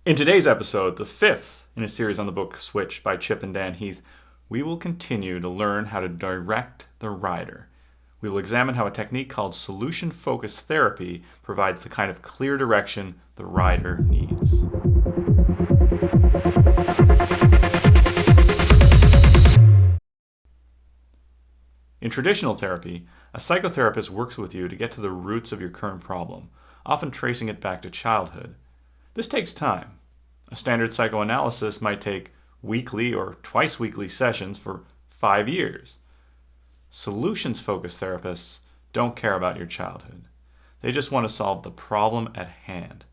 In today's episode, the fifth in a series on the book Switch by Chip and Dan Heath, we will continue to learn how to direct the rider. We will examine how a technique called solution-focused therapy provides the kind of clear direction the rider needs. In traditional therapy, a psychotherapist works with you to get to the roots of your current problem, often tracing it back to childhood. This takes time. A standard psychoanalysis might take weekly or twice-weekly sessions for 5 years. Solutions-focused therapists don't care about your childhood. They just want to solve the problem at hand.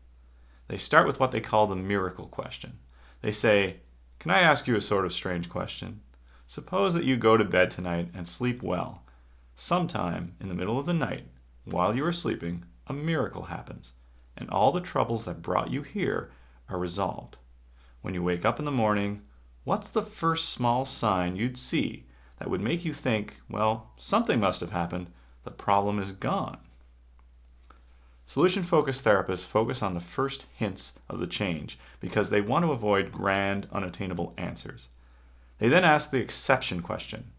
They start with what they call the miracle question. They say, "Can I ask you a sort of strange question? Suppose that you go to bed tonight and sleep well. Sometime in the middle of the night, while you are sleeping, a miracle happens, and all the troubles that brought you here are resolved. When you wake up in the morning, what's the first small sign you'd see that would make you think, well, something must have happened, the problem is gone?" Solution-focused therapists focus on the first hints of the change because they want to avoid grand, unattainable answers. They then ask the exception question.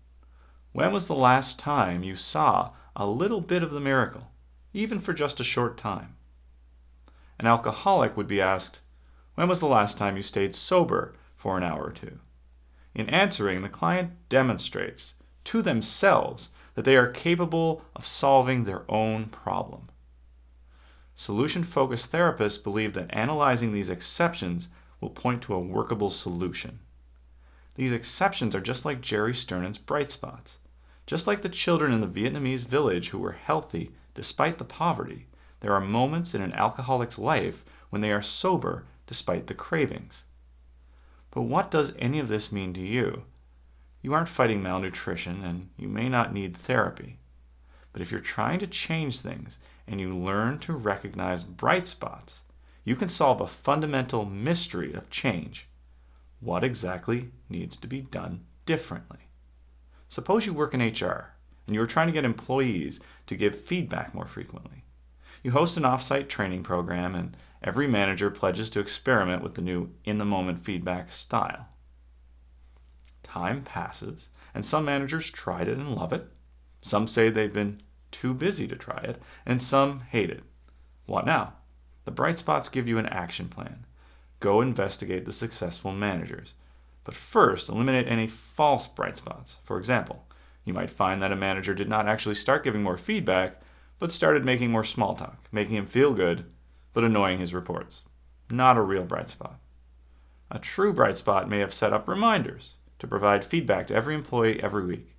When was the last time you saw a little bit of the miracle, even for just a short time? An alcoholic would be asked, when was the last time you stayed sober for an hour or two? In answering, the client demonstrates to themselves that they are capable of solving their own problem. Solution-focused therapists believe that analyzing these exceptions will point to a workable solution. These exceptions are just like Jerry Sternan's bright spots. Just like the children in the Vietnamese village who were healthy despite the poverty, there are moments in an alcoholic's life when they are sober despite the cravings. But what does any of this mean to you? You aren't fighting malnutrition, and you may not need therapy. But if you're trying to change things and you learn to recognize bright spots, you can solve a fundamental mystery of change. What exactly needs to be done differently? Suppose you work in HR and you are trying to get employees to give feedback more frequently. You host an off-site training program and every manager pledges to experiment with the new in-the-moment feedback style. Time passes and some managers tried it and love it. Some say they've been too busy to try it and some hate it. What now? The bright spots give you an action plan. Go investigate the successful managers. But first, eliminate any false bright spots. For example, you might find that a manager did not actually start giving more feedback, but started making more small talk, making him feel good, but annoying his reports. Not a real bright spot. A true bright spot may have set up reminders to provide feedback to every employee every week.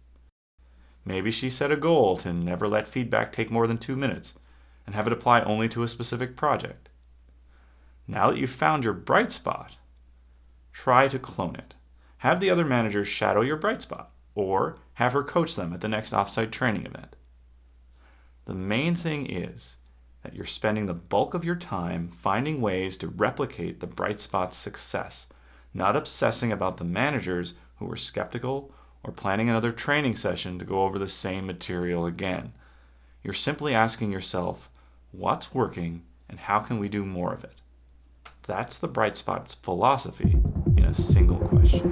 Maybe she set a goal to never let feedback take more than 2 minutes and have it apply only to a specific project. Now that you've found your bright spot, try to clone it. Have the other managers shadow your bright spot, or have her coach them at the next offsite training event. The main thing is that you're spending the bulk of your time finding ways to replicate the bright spot's success, not obsessing about the managers who were skeptical or planning another training session to go over the same material again. You're simply asking yourself, what's working and how can we do more of it? That's the bright spot's philosophy in a single question.